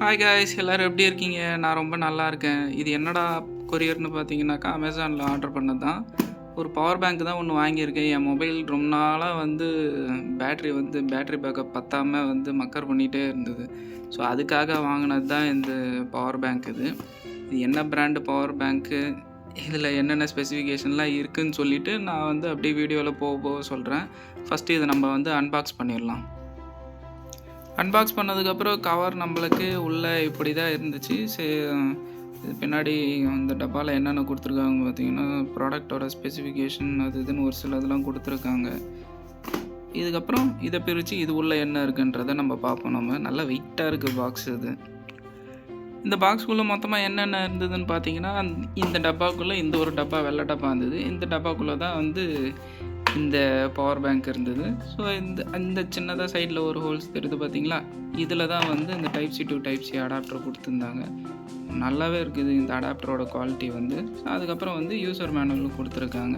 Hi guys, எல்லோரும் எப்படி இருக்கீங்க? நான் ரொம்ப நல்லா இருக்கேன். இது என்னடா கொரியர்னு பார்த்தீங்கன்னாக்கா, அமேசானில் ஆர்டர் பண்ணது தான். ஒரு பவர் பேங்க் தான் ஒன்று வாங்கியிருக்கேன். என் மொபைல் ரொம்ப நாளாக பேட்ரி பேக்கப் பத்தாமல் மக்கர் பண்ணிகிட்டே இருந்தது. ஸோ அதுக்காக வாங்கினது தான் இந்த பவர் பேங்க். இது என்ன பிராண்டு பவர் பேங்க்கு, இதில் என்னென்ன ஸ்பெசிஃபிகேஷன்லாம் இருக்குதுன்னு சொல்லிவிட்டு நான் அப்படியே வீடியோவில் போக சொல்கிறேன். ஃபஸ்ட்டு இதை நம்ம அன்பாக்ஸ் பண்ணிடலாம். அன்பாக்ஸ் பண்ணதுக்கப்புறம் கவர் நம்மளுக்கு உள்ளே இப்படி தான் இருந்துச்சு. இது பின்னாடி அந்த டப்பாவில் என்னென்ன கொடுத்துருக்காங்க பார்த்தீங்கன்னா, ப்ராடக்டோட ஸ்பெசிஃபிகேஷன் அது இதுன்னு ஒரு சில இதெல்லாம் கொடுத்துருக்காங்க. இதுக்கப்புறம் இதை பிரித்து இது உள்ளே என்ன இருக்குன்றதை நம்ம பார்ப்போம். நல்லா வெயிட்டாக இருக்குது பாக்ஸ் இது. இந்த பாக்ஸ்குள்ளே மொத்தமாக என்னென்ன இருந்ததுன்னு பார்த்தீங்கன்னா, இந்த டப்பாக்குள்ளே இந்த ஒரு டப்பா வெள்ளை டப்பா இருந்தது. இந்த டப்பாக்குள்ளே தான் இந்த பவர் பேங்க் இருந்தது. ஸோ இந்த சின்னதாக சைடில் ஒரு ஹோல்ஸ் தெரியுது பார்த்தீங்களா, இதில் தான் இந்த type C to type C adapter கொடுத்துருந்தாங்க. நல்லாவே இருக்குது இந்த அடாப்டரோட குவாலிட்டி. அதுக்கப்புறம் யூசர் மேனுவலும் கொடுத்துருக்காங்க.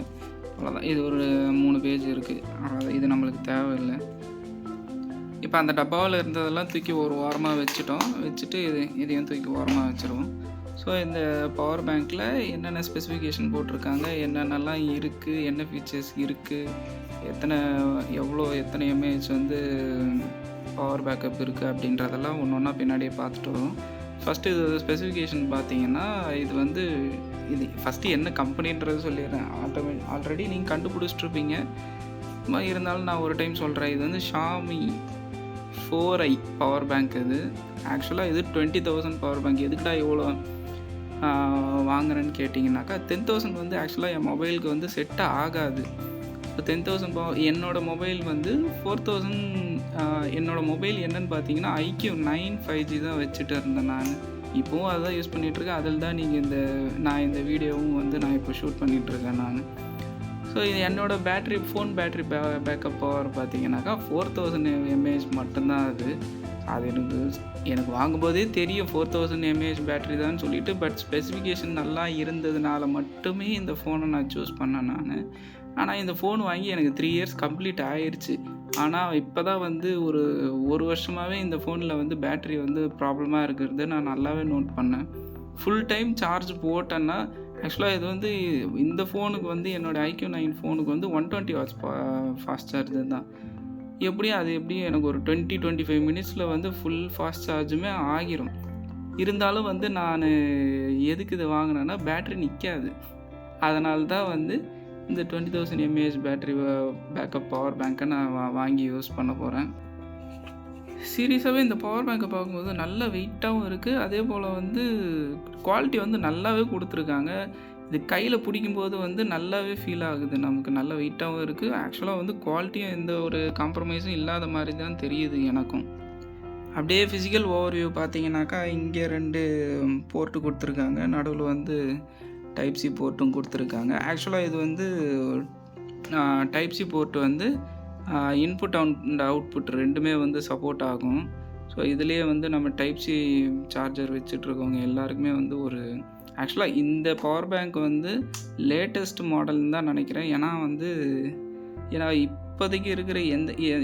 அவ்வளோதான். இது ஒரு 3 பேஜ் இருக்குது. இது நம்மளுக்கு தேவையில்லை. இப்போ அந்த டப்பாவில் இருந்ததெல்லாம் தூக்கி ஒரு ஓரமாக வச்சுட்டு இதையும் தூக்கி ஓரமாக வச்சுருவோம். ஸோ இந்த பவர் பேங்க்கில் என்னென்ன ஸ்பெசிஃபிகேஷன் போட்டிருக்காங்க, என்னென்னலாம் இருக்குது, என்ன ஃபீச்சர்ஸ் இருக்குது, எத்தனை எம்ஏஹெச் பவர் பேக்கப் இருக்குது அப்படின்றதெல்லாம் ஒன்று ஒன்றா பின்னாடியே பார்த்துட்டு வரும். ஃபஸ்ட்டு இது ஸ்பெசிஃபிகேஷன் பார்த்தீங்கன்னா, இது ஃபஸ்ட்டு என்ன கம்பெனின்றது சொல்லிடுறேன். ஆல்ரெடி நீங்கள் கண்டுபிடிச்சிட்ருப்பீங்க. இருந்தாலும் நான் ஒரு டைம் சொல்கிறேன். இது Xiaomi 4i பவர் பேங்க். இது ஆக்சுவலாக இது 20,000 பவர் பேங்க். எதுக்குடா இவ்வளோ வாங்குறேன்னு கேட்டிங்கனாக்கா, 10,000 ஆக்சுவலாக என் மொபைலுக்கு செட் ஆகாது. இப்போ 10,000 என்னோடய மொபைல் 4,000. என்னோடய மொபைல் என்னென்னு பார்த்தீங்கன்னா, iQOO 9 5G தான் வச்சுட்டு இருந்தேன் நான். இப்போவும் அதுதான் யூஸ் பண்ணிகிட்ருக்கேன். அதில் தான் நான் இந்த வீடியோவும் நான் இப்போ ஷூட் பண்ணிகிட்ருக்கேன் நான். ஸோ இது என்னோடய ஃபோன் பேட்ரி பேக்கப் பவர் பார்த்தீங்கன்னாக்கா 4,000 mAh மட்டும்தான் அது எனக்கு வாங்கும்போதே தெரியும் 4,000 mAh பேட்ரி தான் சொல்லிட்டு. பட் ஸ்பெசிஃபிகேஷன் நல்லா இருந்ததுனால மட்டுமே இந்த ஃபோனை நான் சூஸ் பண்ணேன் நான். ஆனால் இந்த ஃபோன் வாங்கி எனக்கு 3 இயர்ஸ் கம்ப்ளீட் ஆயிடுச்சு. ஆனால் இப்போ தான் ஒரு வருஷமாகவே இந்த ஃபோனில் பேட்ரி ப்ராப்ளமாக இருக்கிறது நான் நல்லாவே நோட் பண்ணேன். ஃபுல் டைம் சார்ஜ் போட்டேன்னா, ஆக்சுவலாக இது இந்த ஃபோனுக்கு என்னோடய iQOO 9 ஃபோனுக்கு 120 வாட்ஸ் ஃபாஸ்ட் சார்ஜ் தான். எப்படியும் எனக்கு ஒரு 20-25 மினிட்ஸில் ஃபுல் ஃபாஸ்ட் சார்ஜுமே ஆகிரும். இருந்தாலும் நான் எதுக்கு இதை வாங்கினேன்னா, பேட்ரி நிற்காது. அதனால தான் இந்த 20,000 mAh பேட்ரி பேக்கப் பவர் பேங்க்கை நான் வாங்கி யூஸ் பண்ண போகிறேன். சீரியஸாகவே இந்த பவர் பேங்கை பார்க்கும்போது நல்ல வெயிட்டாகவும் இருக்குது. அதே போல் குவாலிட்டி நல்லாவே கொடுத்துருக்காங்க. இது கையில் பிடிக்கும்போது நல்லாவே ஃபீல் ஆகுது. நமக்கு நல்ல வெயிட்டாகவும் இருக்குது. ஆக்சுவலாக குவாலிட்டியும் எந்த ஒரு காம்ப்ரமைஸும் இல்லாத மாதிரி தான் தெரியுது எனக்கும். அப்படியே ஃபிசிக்கல் ஓவர்வியூ பார்த்தீங்கன்னாக்கா, இங்கே 2 போர்ட்டு கொடுத்துருக்காங்க. நடுவில் டைப் சி போர்ட்டும் கொடுத்துருக்காங்க. ஆக்சுவலாக இது type C board input and output ரெண்டுமே சப்போர்ட் ஆகும். ஸோ இதுலேயே நம்ம டைப் சி சார்ஜர் வச்சுட்ருக்கவங்க எல்லாருக்குமே ஒரு ஆக்சுவலாக இந்த பவர் பேங்க் லேட்டஸ்ட் மாடல்னு தான் நினைக்கிறேன். ஏன்னா இப்போதைக்கு இருக்கிற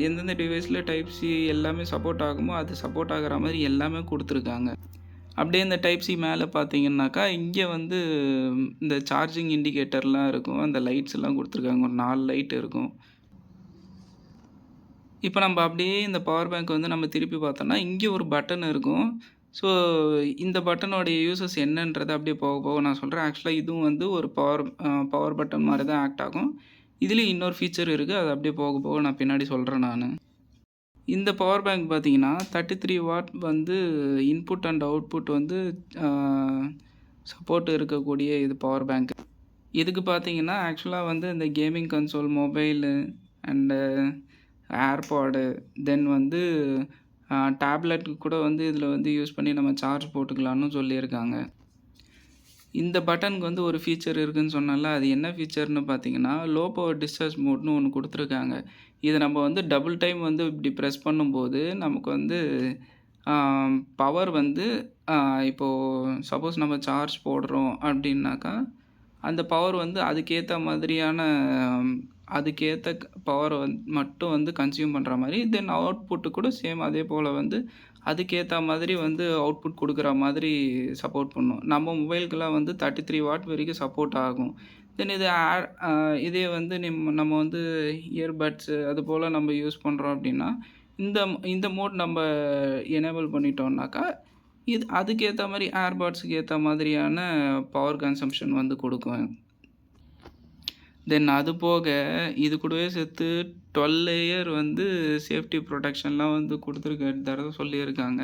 எந்தெந்த டிவைஸில் டைப் சி எல்லாமே சப்போர்ட் ஆகுமோ அது சப்போர்ட் ஆகிற மாதிரி எல்லாமே கொடுத்துருக்காங்க. அப்படியே இந்த டைப் சி மேலே பார்த்தீங்கன்னாக்கா, இங்கே இந்த சார்ஜிங் இண்டிகேட்டர்லாம் இருக்கும். அந்த லைட்ஸ் எல்லாம் கொடுத்துருக்காங்க. ஒரு 4 லைட் இருக்கும். இப்போ நம்ம அப்படியே இந்த பவர் பேங்க் நம்ம திருப்பி பார்த்தோம்னா, இங்கே ஒரு பட்டன் இருக்கும். ஸோ இந்த பட்டனோடைய யூசஸ் என்னன்றதை அப்படியே போக போக நான் சொல்கிறேன். ஆக்சுவலாக இதுவும் ஒரு பவர் பட்டன் மாதிரி தான் ஆக்ட் ஆகும். இதுலேயும் இன்னொரு ஃபீச்சர் இருக்குது. அது அப்படியே போக போக நான் பின்னாடி சொல்கிறேன் நான். இந்த பவர் பேங்க் பார்த்தீங்கன்னா 33 watt input and output support இருக்கக்கூடிய இது பவர் பேங்க். இதுக்கு பார்த்தீங்கன்னா ஆக்சுவலாக இந்த gaming console, mobile and AirPod, then டேப்லெட்டுக்கு கூட இதில் யூஸ் பண்ணி நம்ம சார்ஜ் போட்டுக்கலான்னு சொல்லியிருக்காங்க. இந்த பட்டனுக்கு ஒரு ஃபீச்சர் இருக்குதுன்னு சொன்னால, அது என்ன ஃபீச்சர்னு பார்த்தீங்கன்னா, லோ பவர் டிஸ்சார்ஜ் மோட்னு ஒன்று கொடுத்துருக்காங்க. இதை நம்ம டபுள் டைம் இப்படி ப்ரெஸ் பண்ணும்போது நமக்கு பவர் இப்போது சப்போஸ் நம்ம சார்ஜ் போடுறோம் அப்படின்னாக்கா, அந்த பவர் வந்து அதுக்கேற்ற மாதிரியான அதுக்கேற்ற பவரை மட்டும் வந்து கன்சியூம் பண்ணுற மாதிரி, தென் அவுட்புட்டு கூட சேம் அதே போல் வந்து அதுக்கேற்ற மாதிரி வந்து அவுட்புட் கொடுக்குற மாதிரி சப்போர்ட் பண்ணும். நம்ம மொபைலுக்கெல்லாம் வந்து 33 வாட் வரைக்கும் சப்போர்ட் ஆகும். தென் இது இதே வந்து நம்ம வந்து இயர்பட்ஸு அதுபோல் நம்ம யூஸ் பண்ணுறோம் அப்படின்னா, இந்த இந்த மோட் நம்ம எனேபிள் பண்ணிட்டோம்னாக்கா, இது அதுக்கேற்ற மாதிரி ஏர்பாட்ஸுக்கு ஏற்ற மாதிரியான பவர் கன்சம்ப்ஷன் வந்து கொடுக்கும். தென் அது போக இது கூடவே சேர்த்து 12 லேயர் வந்து சேஃப்டி ப்ரொடெக்ஷன்லாம் வந்து கொடுத்துருக்கிறதா சொல்லியிருக்காங்க.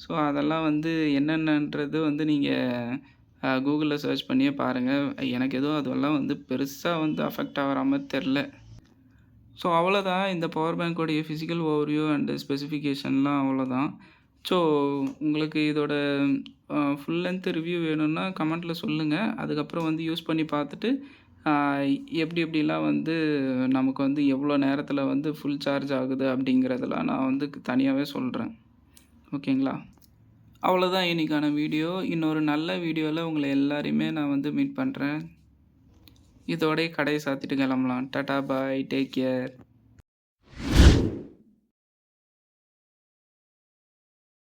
ஸோ அதெல்லாம் வந்து என்னென்னன்றது வந்து நீங்கள் கூகுளில் சர்ச் பண்ணியே பாருங்கள். எனக்கு எதுவும் அதெல்லாம் வந்து பெருசாக வந்து அஃபெக்ட் ஆகிற மாதிரி தெரில. ஸோ அவ்வளோதான் இந்த பவர் பேங்க்கோடைய ஃபிசிக்கல் ஓவர்வியூ அண்டு ஸ்பெசிஃபிகேஷன்லாம் அவ்வளோதான். ஸோ உங்களுக்கு இதோட ஃபுல் லென்த் ரிவ்யூ வேணும்னா கமெண்ட்டில் சொல்லுங்கள். அதுக்கப்புறம் வந்து யூஸ் பண்ணி பார்த்துட்டு எப்படிலாம் வந்து நமக்கு வந்து எவ்வளோ நேரத்தில் வந்து ஃபுல் சார்ஜ் ஆகுது அப்படிங்கிறதெல்லாம் நான் வந்து தனியாகவே சொல்கிறேன். ஓகேங்களா? அவ்வளோதான் இன்றைக்கான வீடியோ. இன்னொரு நல்ல வீடியோவில் உங்களை எல்லாரையுமே நான் வந்து மீட் பண்ணுறேன். இதோடய கடையை சாத்திட்டு கிளம்பலாம். டாடா பாய், டேக் கேர்.